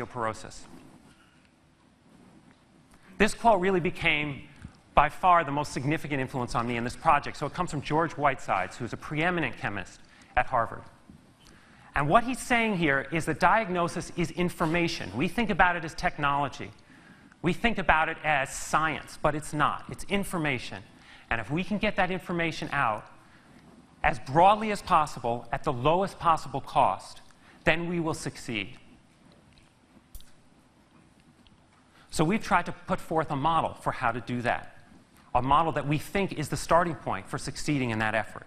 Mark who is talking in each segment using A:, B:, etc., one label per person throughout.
A: osteoporosis. This quote really became by far the most significant influence on me in this project. So it comes from George Whitesides, who's a preeminent chemist at Harvard. And what he's saying here is that diagnosis is information. We think about it as technology. We think about it as science, but it's not. It's information. And if we can get that information out as broadly as possible at the lowest possible cost, then we will succeed. So we've tried to put forth a model for how to do that, a model that we think is the starting point for succeeding in that effort.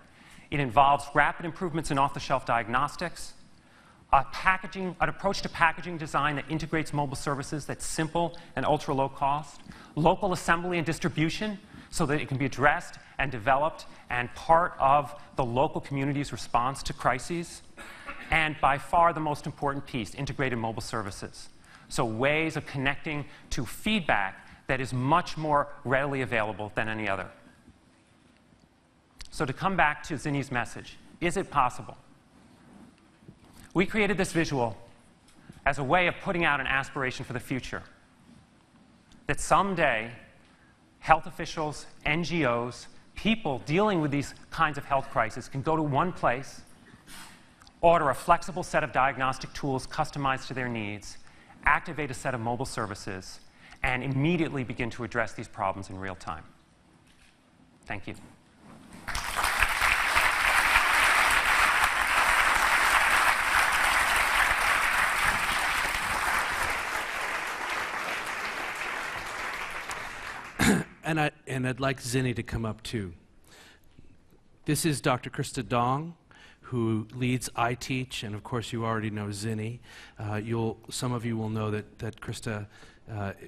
A: It involves rapid improvements in off-the-shelf diagnostics, an approach to packaging design that integrates mobile services that's simple and ultra-low cost, local assembly and distribution so that it can be addressed and developed and part of the local community's response to crises, and by far the most important piece, integrated mobile services. So ways of connecting to feedback that is much more readily available than any other. So to come back to Zinni's message, is it possible? We created this visual as a way of putting out an aspiration for the future. That someday, health officials, NGOs, people dealing with these kinds of health crises can go to one place, order a flexible set of diagnostic tools customized to their needs, activate a set of mobile services, and immediately begin to address these problems in real time. Thank you.
B: And I'd like Zinni to come up too. This is Dr. Krista Dong, who leads iTeach, and of course you already know Zinni. Some of you will know that Krista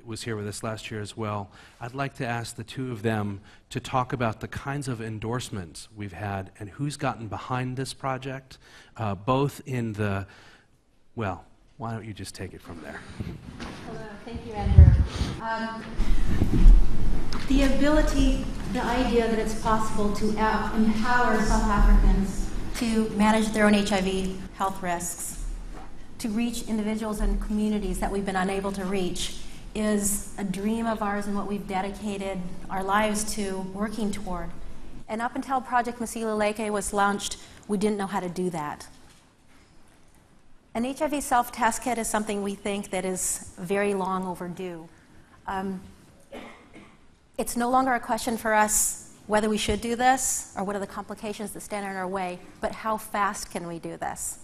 B: was here with us last year as well. I'd like to ask the two of them to talk about the kinds of endorsements we've had and who's gotten behind this project, both in the, well, why don't you just take it from there?
C: Hello, thank you, Andrew. The ability, the idea that it's possible to empower South Africans to manage their own HIV health risks, to reach individuals and communities that we've been unable to reach, is a dream of ours and what we've dedicated our lives to working toward. And up until Project Masiluleke was launched, we didn't know how to do that. An HIV self-test kit is something we think that is very long overdue. It's no longer a question for us whether we should do this or what are the complications that stand in our way, but how fast can we do this?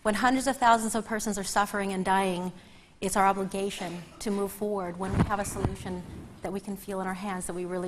C: When hundreds of thousands of persons are suffering and dying, it's our obligation to move forward when we have a solution that we can feel in our hands that we really